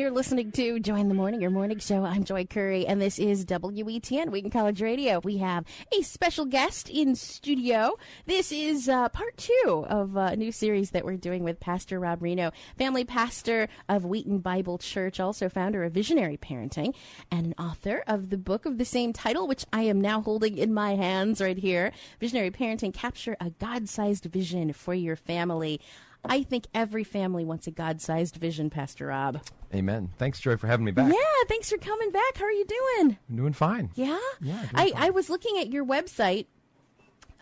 You're listening to Joy in the Morning, your morning show. I'm Joy Curry, and this is WETN, Wheaton College Radio. We have a special guest in studio. This is part 2 of a new series that we're doing with Pastor Rob Rienow, family pastor of Wheaton Bible Church, also founder of Visionary Parenting, and an author of the book of the same title, which I am now holding in my hands right here. Visionary Parenting, Capture a God-Sized Vision for Your Family. I think every family wants a God-sized vision, Pastor Rob. Amen. Thanks, Joy, for having me back. Yeah, thanks for coming back. How are you doing? I'm doing fine. Yeah? Yeah, I was looking at your website,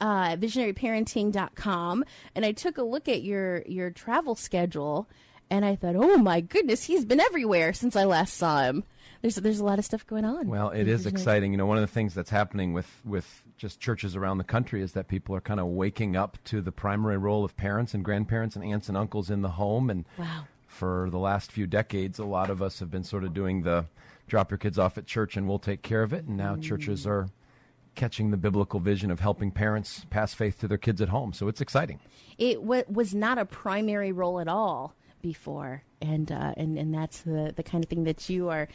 visionaryparenting.com, and I took a look at your travel schedule, and I thought, oh my goodness, he's been everywhere since I last saw him. There's a lot of stuff going on. Well, it is exciting. You know, one of the things that's happening with just churches around the country is that people are kind of waking up to the primary role of parents and grandparents and aunts and uncles in the home. And wow. For the last few decades, a lot of us have been sort of doing the drop your kids off at church and we'll take care of it. And now churches are catching the biblical vision of helping parents pass faith to their kids at home. So it's exciting. It was not a primary role at all before. And that's the kind of thing that you are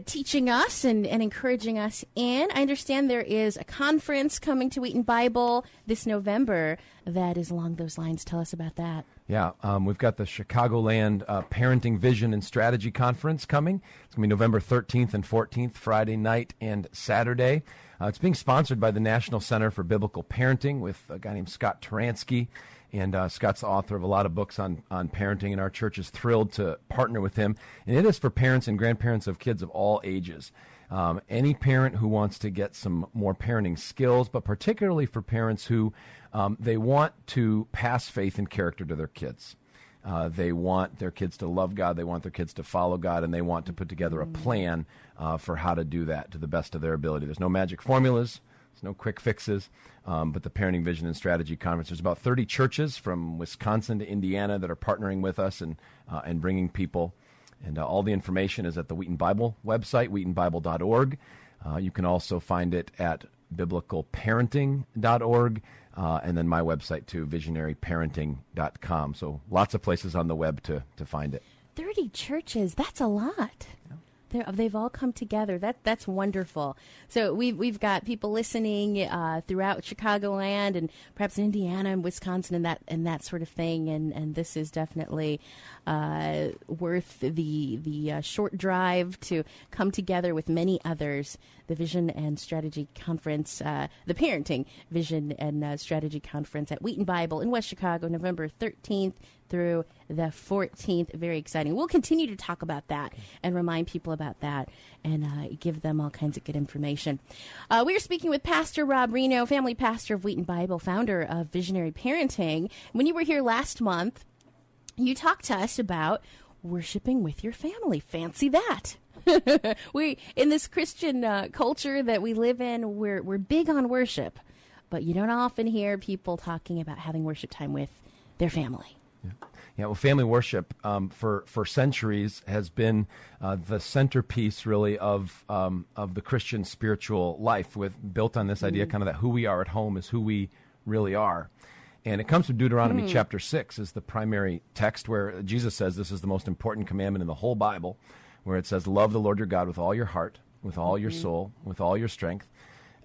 teaching us and encouraging us in. I understand there is a conference coming to Wheaton Bible this November that is along those lines. Tell us about that. Yeah, we've got the Chicagoland Parenting Vision and Strategy Conference coming. It's going to be November 13th and 14th, Friday night and Saturday. It's being sponsored by the National Center for Biblical Parenting with a guy named Scott Turansky. And Scott's the author of a lot of books on parenting, and our church is thrilled to partner with him. And it is for parents and grandparents of kids of all ages. Any parent who wants to get some more parenting skills, but particularly for parents who they want to pass faith and character to their kids. They want their kids to love God, they want their kids to follow God, and they want to put together a plan for how to do that to the best of their ability. There's no magic formulas. There's no quick fixes, but the Parenting Vision and Strategy Conference, there's about 30 churches from Wisconsin to Indiana that are partnering with us and bringing people. And all the information is at the Wheaton Bible website, wheatonbible.org. You can also find it at biblicalparenting.org, and then my website too, visionaryparenting.com. So lots of places on the web to find it. 30 churches, that's a lot. Yeah. They've all come together. That's wonderful. So we've got people listening throughout Chicagoland and perhaps in Indiana and Wisconsin and that sort of thing. And this is definitely worth the short drive to come together with many others. The Vision and Strategy Conference, the Parenting Vision and Strategy Conference at Wheaton Bible in West Chicago, November 13th through the 14th. Very exciting. We'll continue to talk about that and remind people about that and give them all kinds of good information. We are speaking with Pastor Rob Rienow, family pastor of Wheaton Bible, founder of Visionary Parenting. When you were here last month, you talked to us about worshiping with your family. Fancy that. We in this Christian culture that we live in, we're big on worship, but you don't often hear people talking about having worship time with their family. Yeah, well, family worship for centuries has been the centerpiece, really, of the Christian spiritual life, built on this idea, kind of that who we are at home is who we really are. And it comes from Deuteronomy chapter 6 is the primary text where Jesus says this is the most important commandment in the whole Bible, where it says, love the Lord your God with all your heart, with all your soul, with all your strength.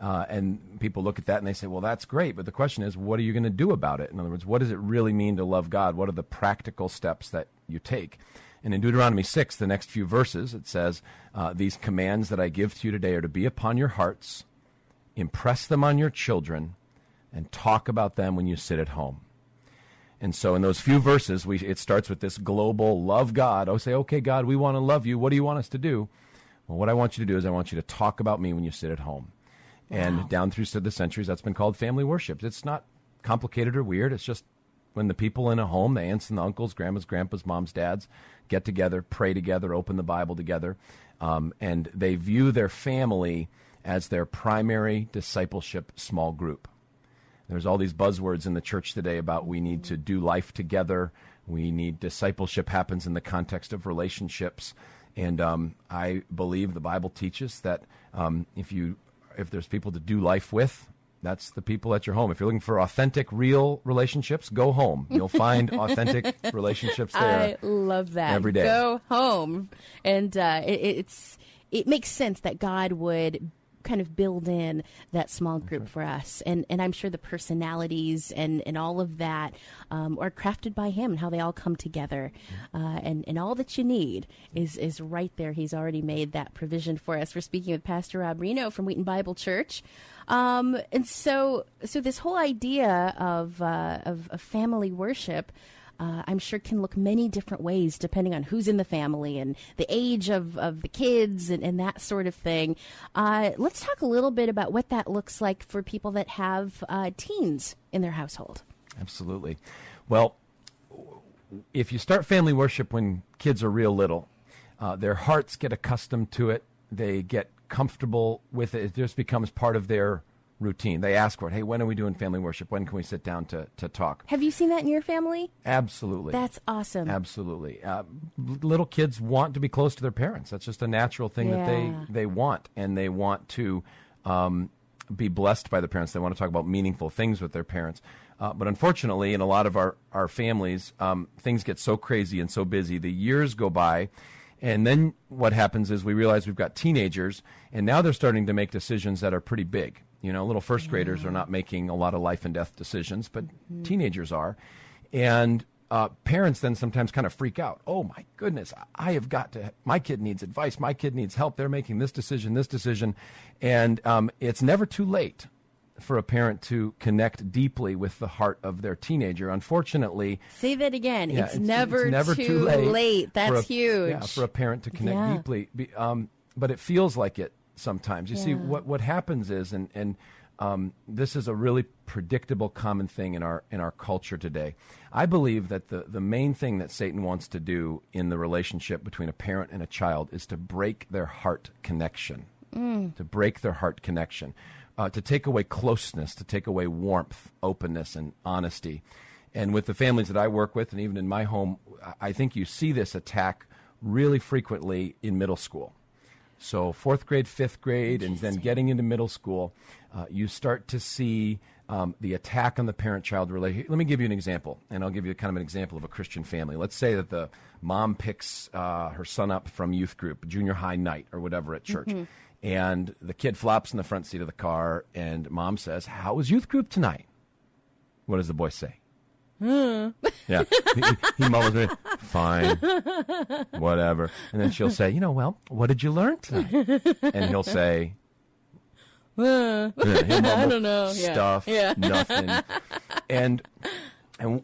And people look at that and they say, well, that's great. But the question is, what are you going to do about it? In other words, what does it really mean to love God? What are the practical steps that you take? And in Deuteronomy 6, the next few verses, it says, these commands that I give to you today are to be upon your hearts, impress them on your children, and talk about them when you sit at home. And so in those few verses, it starts with this global love God. Say, okay, God, we want to love you. What do you want us to do? Well, what I want you to do is I want you to talk about me when you sit at home. And down through the centuries, that's been called family worship. It's not complicated or weird. It's just when the people in a home, the aunts and the uncles, grandmas, grandpas, moms, dads, get together, pray together, open the Bible together, and they view their family as their primary discipleship small group. There's all these buzzwords in the church today about we need to do life together. We need discipleship happens in the context of relationships. And I believe the Bible teaches that if there's people to do life with, That's the people at your home. If you're looking for authentic, real relationships, go home. You'll find authentic relationships there. I love that. Every day. Go home. And it makes sense that God would kind of build in that small group for us. And I'm sure the personalities and all of that are crafted by him and how they all come together. And all that you need is right there. He's already made that provision for us. We're speaking with Pastor Rob Rienow from Wheaton Bible Church. And so this whole idea of family worship, I'm sure can look many different ways depending on who's in the family and the age of the kids and that sort of thing. Let's talk a little bit about what that looks like for people that have teens in their household. Absolutely. Well, if you start family worship when kids are real little, their hearts get accustomed to it. They get comfortable with it. It just becomes part of their routine. They ask for it. Hey, when are we doing family worship? When can we sit down to talk? Have you seen that in your family? Absolutely. That's awesome. Absolutely. Little kids want to be close to their parents. That's just a natural thing that they want. And they want to be blessed by the parents. They want to talk about meaningful things with their parents. But unfortunately, in a lot of our families, things get so crazy and so busy. The years go by. And then what happens is we realize we've got teenagers, and now they're starting to make decisions that are pretty big. You know, little first graders are not making a lot of life and death decisions, but teenagers are. And parents then sometimes kind of freak out. Oh, my goodness, my kid needs advice. My kid needs help. They're making this decision. And it's never too late for a parent to connect deeply with the heart of their teenager. Unfortunately, say that again. Yeah, it's never too late. That's huge. Yeah, for a parent to connect deeply. But it feels like it sometimes. You see, what happens is, and this is a really predictable, common thing in our culture today. I believe that the main thing that Satan wants to do in the relationship between a parent and a child is to break their heart connection. To break their heart connection. To take away closeness, to take away warmth, openness, and honesty. And with the families that I work with, and even in my home, I think you see this attack really frequently in middle school. So 4th grade, 5th grade, and then getting into middle school, you start to see the attack on the parent-child relationship. Let me give you an example, and I'll give you kind of an example of a Christian family. Let's say that the mom picks her son up from youth group, junior high night, or whatever at church. Mm-hmm. And the kid flops in the front seat of the car, and mom says, "How was youth group tonight?" What does the boy say? Yeah, he mumbles, "Fine, whatever." And then she'll say, "Well, what did you learn tonight?" And he'll say, he'll mumble, "I don't know, stuff, nothing." And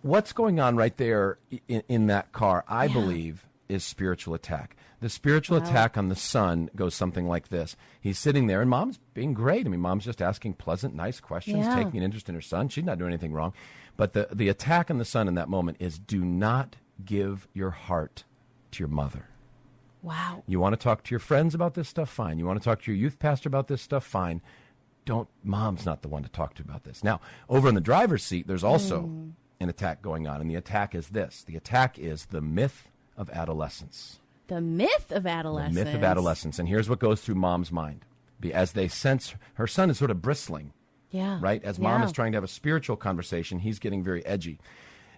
what's going on right there in that car, I believe, is spiritual attack. The spiritual attack on the son goes something like this. He's sitting there, and mom's being great. I mean, mom's just asking pleasant, nice questions, taking an interest in her son. She's not doing anything wrong. But the attack on the son in that moment is, do not give your heart to your mother. Wow. You want to talk to your friends about this stuff? Fine. You want to talk to your youth pastor about this stuff? Fine. Mom's not the one to talk to about this. Now, over in the driver's seat, there's also an attack going on, and the attack is this. The attack is the myth of adolescence. The myth of adolescence. The myth of adolescence. And here's what goes through mom's mind. As they sense her son is sort of bristling. Yeah. Right? As mom is trying to have a spiritual conversation, he's getting very edgy.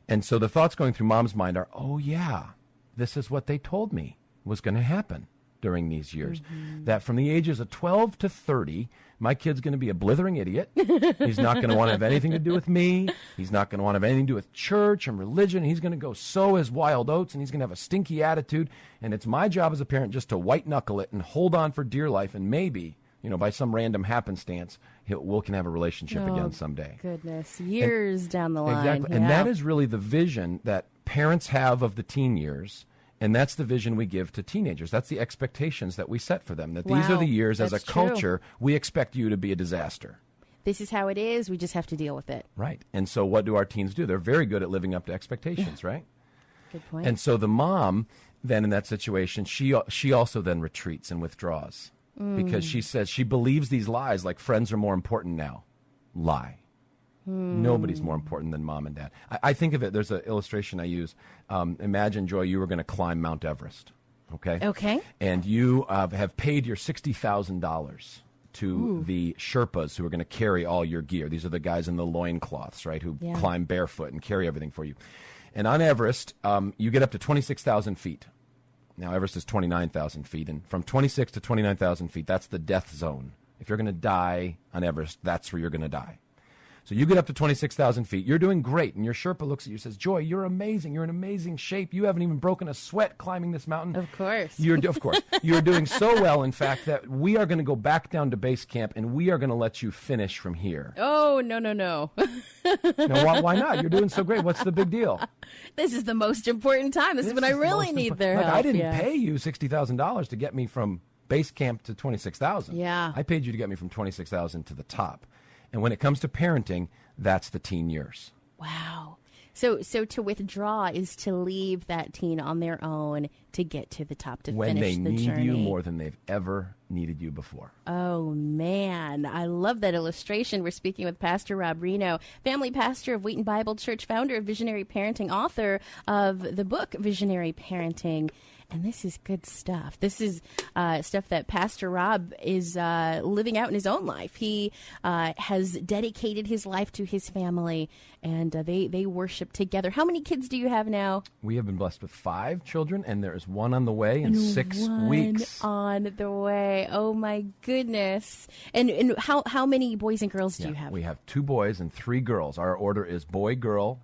And so the thoughts going through mom's mind are, oh, yeah, this is what they told me was going to happen during these years. Mm-hmm. That from the ages of 12 to 30, my kid's going to be a blithering idiot. He's not going to want to have anything to do with me. He's not going to want to have anything to do with church and religion. He's going to go sow his wild oats, and he's going to have a stinky attitude. And it's my job as a parent just to white-knuckle it and hold on for dear life, and maybe, by some random happenstance, we can have a relationship again someday. Goodness, years down the line. Exactly. And that is really the vision that parents have of the teen years. And that's the vision we give to teenagers. That's the expectations that we set for them, that these are the years as a culture we expect you to be a disaster. This is how it is. We just have to deal with it. Right. And so what do our teens do? They're very good at living up to expectations, right? Good point. And so the mom then in that situation, she also then retreats and withdraws because she says she believes these lies like friends are more important now. Lie. Nobody's more important than mom and dad. I think of it, there's an illustration I use. Imagine, Joy, you were going to climb Mount Everest, okay? Okay. And you have paid your $60,000 to the Sherpas who are going to carry all your gear. These are the guys in the loincloths, right, who climb barefoot and carry everything for you. And on Everest, you get up to 26,000 feet. Now, Everest is 29,000 feet, and from 26 to 29,000 feet, that's the death zone. If you're going to die on Everest, that's where you're going to die. So you get up to 26,000 feet. You're doing great, and your Sherpa looks at you and says, Joy, you're amazing. You're in amazing shape. You haven't even broken a sweat climbing this mountain. Of course. Of course. You're doing so well, in fact, that we are going to go back down to base camp, and we are going to let you finish from here. Oh, no. No, why not? You're doing so great. What's the big deal? This is the most important time. This is when I really need their help. I didn't pay you $60,000 to get me from base camp to 26,000. Yeah. I paid you to get me from 26,000 to the top. And when it comes to parenting, that's the teen years. Wow. So to withdraw is to leave that teen on their own to get to the top, to when finish the journey. When they need you more than they've ever needed you before. Oh, man. I love that illustration. We're speaking with Pastor Rob Rienow, family pastor of Wheaton Bible Church, founder of Visionary Parenting, author of the book Visionary Parenting. And this is good stuff. This is stuff that Pastor Rob is living out in his own life. He has dedicated his life to his family, and they worship together. How many kids do you have now? We have been blessed with 5 children, and there is 1 on the way in 6 weeks. On the way. Oh, my goodness. And how many boys and girls do you have? We have 2 boys and 3 girls. Our order is boy, girl,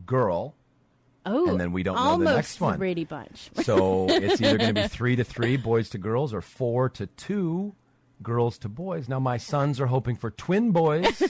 girl. Oh, and then we don't know the next one. Almost the Brady Bunch. So it's either going to be 3 to 3, boys to girls, or 4 to 2, girls to boys. Now, my sons are hoping for twin boys,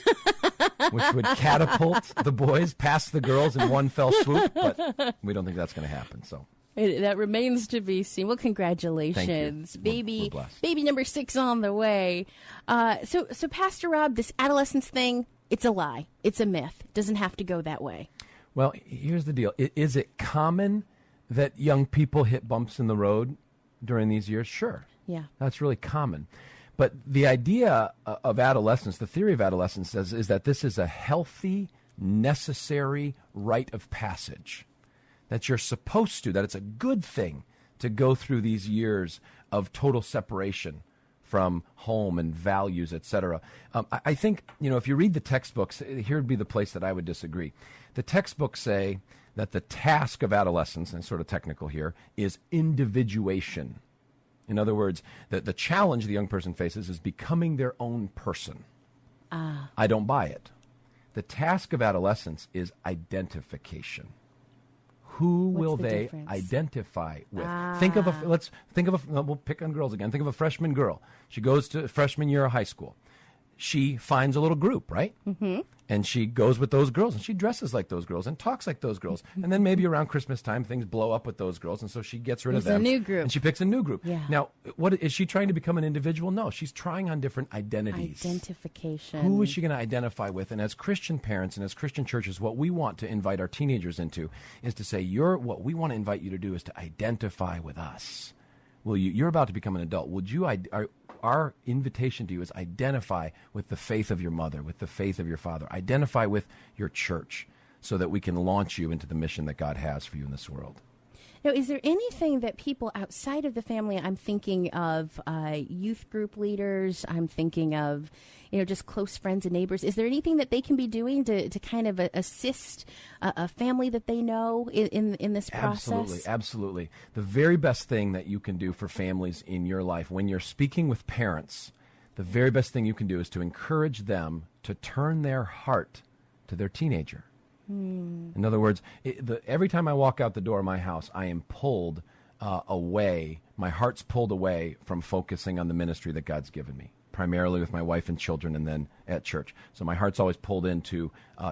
which would catapult the boys past the girls in one fell swoop, but we don't think that's going to happen. So that remains to be seen. Well, congratulations. Thank you. We're baby number 6 on the way. So Pastor Rob, this adolescence thing, it's a lie. It's a myth. It doesn't have to go that way. Well, here's the deal. Is it common that young people hit bumps in the road during these years? Sure. Yeah. That's really common. But the idea of adolescence, the theory of adolescence is that this is a healthy, necessary rite of passage. That you're supposed to, that it's a good thing to go through these years of total separation from home and values, etc. I think, if you read the textbooks, here would be the place that I would disagree. The textbooks say that the task of adolescence, and sort of technical here, is individuation. In other words, the challenge the young person faces is becoming their own person. I don't buy it. The task of adolescence is identification. Who will they identify with? We'll pick on girls again. Think of a freshman girl. She goes to freshman year of high school. She finds a little group, right? Mm-hmm. And she goes with those girls, and she dresses like those girls and talks like those girls. And then maybe around Christmas time, things blow up with those girls, and so she gets rid of them. There's a new group. And she picks a new group. Yeah. Now, what is she trying to become an individual? No, she's trying on different identities. Identification. Who is she going to identify with? And as Christian parents and as Christian churches, what we want to invite our teenagers into is to say, what we want to invite you to do is to identify with us. You're about to become an adult. Our invitation to you is identify with the faith of your mother, with the faith of your father. Identify with your church so that we can launch you into the mission that God has for you in this world. Now, is there anything that people outside of the family, I'm thinking of youth group leaders, I'm thinking of, just close friends and neighbors, is there anything that they can be doing to kind of assist a family that they know in this process? Absolutely. The very best thing that you can do for families in your life, when you're speaking with parents, the very best thing you can do is to encourage them to turn their heart to their teenager. In other words, every time I walk out the door of my house, I am pulled away. My heart's pulled away from focusing on the ministry that God's given me, primarily with my wife and children and then at church. So my heart's always pulled into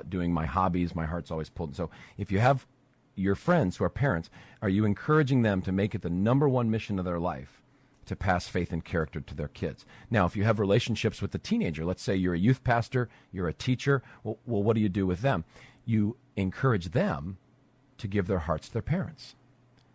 doing my hobbies. My heart's always pulled. So if you have your friends who are parents, are you encouraging them to make it the number one mission of their life to pass faith and character to their kids? Now, if you have relationships with the teenager, let's say you're a youth pastor, you're a teacher, well, what do you do with them? You encourage them to give their hearts to their parents.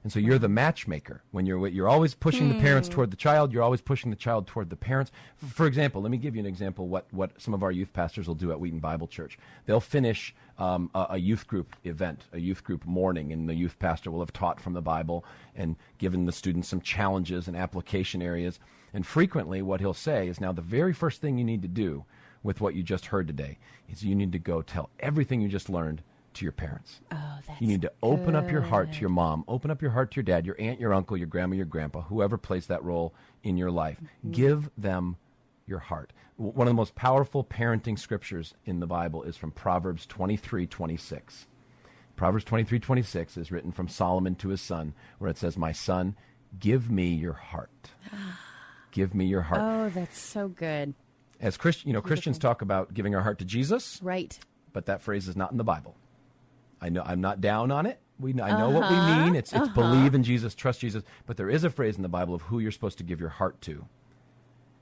And so you're the matchmaker. When you're always pushing the parents toward the child, you're always pushing the child toward the parents. For example, let me give you an example what some of our youth pastors will do at Wheaton Bible Church. They'll finish a youth group event, a youth group morning, and the youth pastor will have taught from the Bible and given the students some challenges and application areas. And frequently what he'll say is, now the very first thing you need to do with what you just heard today is you need to go tell everything you just learned to your parents. Oh, that's You need to open up your heart to good. your mom, open up your heart to your dad, your aunt, your uncle, your grandma, your grandpa, whoever plays that role in your life. Give them your heart. One of the most powerful parenting scriptures in the Bible is from Proverbs 23:26. Proverbs 23:26 is written from Solomon to his son, where it says, "My son, give me your heart." Give me your heart. Oh, that's so good. As Christians talk about giving our heart to Jesus, Right. but that phrase is not in the Bible. I know I'm not down on it. I know what we mean. It's believe in Jesus, trust Jesus. But there is a phrase in the Bible of who you're supposed to give your heart to.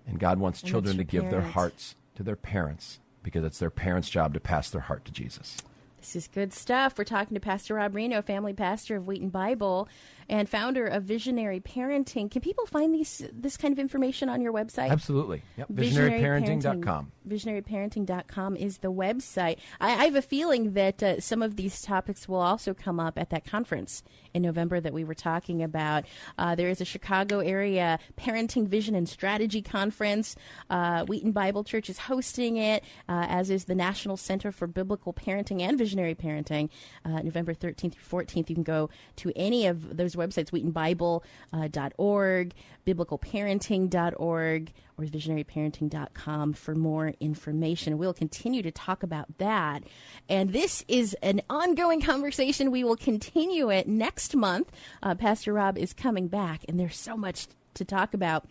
And God wants And children to that's your give their parents. hearts to their parents because it's their parents' job to pass their heart to Jesus. This is good stuff. We're talking to Pastor Rob Reno, family pastor of Wheaton Bible and founder of Visionary Parenting. Can people find this kind of information on your website? Absolutely. Yep. VisionaryParenting.com. VisionaryParenting.com is the website. I have a feeling that some of these topics will also come up at that conference in November that we were talking about. There is a Chicago area Parenting Vision and Strategy Conference. Wheaton Bible Church is hosting it, as is the National Center for Biblical Parenting and Visionary Parenting, November 13th through 14th. You can go to any of those websites, wheatonbible.org, biblicalparenting.org, or visionaryparenting.com for more information. We'll continue to talk about that. And this is an ongoing conversation. We will continue it next month. Pastor Rob is coming back, and there's so much to talk about.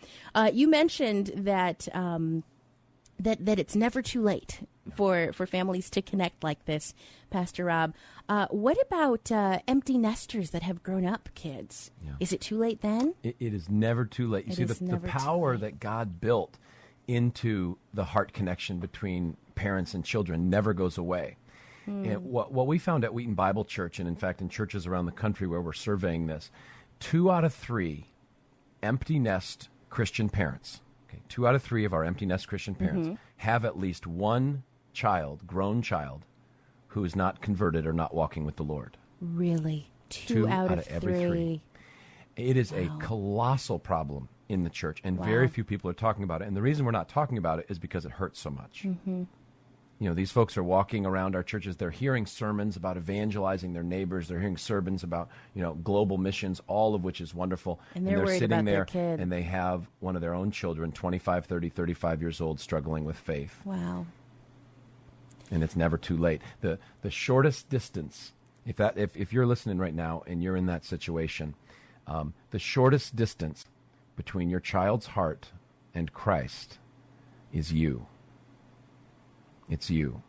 You mentioned that that it's never too late for families to connect like this, Pastor Rob. What about empty nesters that have grown up kids? Yeah. Is it too late then? It is never too late. You see, the power that God built into the heart connection between parents and children never goes away. And what we found at Wheaton Bible Church, and in fact in churches around the country where we're surveying this, 2 out of 3 empty nest Christian parents, 2 out of 3 of our empty nest Christian parents have at least one child, grown child, who is not converted or not walking with the Lord. Really? 2 out of every 3. It is a colossal problem in the church, and very few people are talking about it. And the reason we're not talking about it is because it hurts so much. You know, these folks are walking around our churches. They're hearing sermons about evangelizing their neighbors. They're hearing sermons about, global missions, all of which is wonderful. And they're worried sitting about there their kid. and they have one of their own children, 25, 30, 35 years old, struggling with faith. Wow. And it's never too late. The shortest distance, if you're listening right now and you're in that situation, the shortest distance between your child's heart and Christ is you. It's you.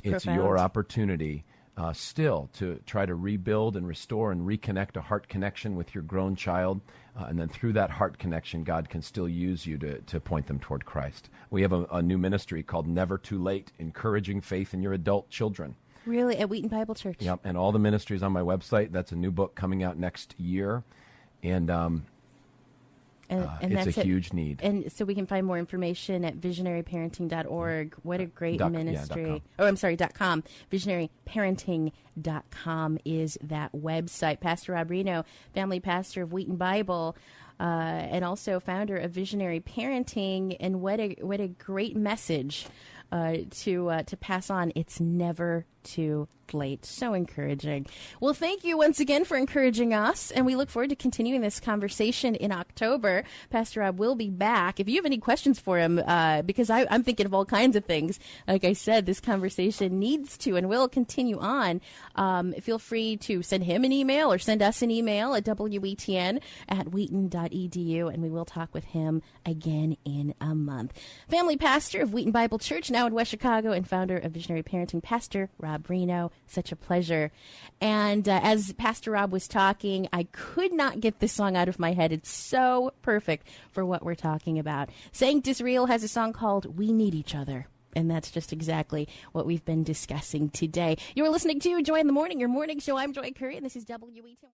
It's your opportunity still to try to rebuild and restore and reconnect a heart connection with your grown child. And then through that heart connection, God can still use you to point them toward Christ. We have a new ministry called Never Too Late, encouraging faith in your adult children. Really? At Wheaton Bible Church? Yep, and all the ministries on my website. That's a new book coming out next year. And it's a huge need. And so we can find more information at visionaryparenting.org. What a great ministry. .com. Visionaryparenting.com is that website. Pastor Rob Reno, family pastor of Wheaton Bible, and also founder of Visionary Parenting. And what a great message to pass on. It's never too late. So encouraging. Well, thank you once again for encouraging us, and we look forward to continuing this conversation in October. Pastor Rob will be back. If you have any questions for him, because I'm thinking of all kinds of things, like I said, this conversation needs to and will continue on. Feel free to send him an email or send us an email at wetn@wheaton.edu, and we will talk with him again in a month. Family pastor of Wheaton Bible Church, now in West Chicago, and founder of Visionary Parenting, Pastor Rob Reno. Such a pleasure. And as Pastor Rob was talking, I could not get this song out of my head. It's so perfect for what we're talking about. Saint Israel has a song called We Need Each Other. And that's just exactly what we've been discussing today. You're listening to Joy in the Morning, your morning show. I'm Joy Curry, and this is WETN.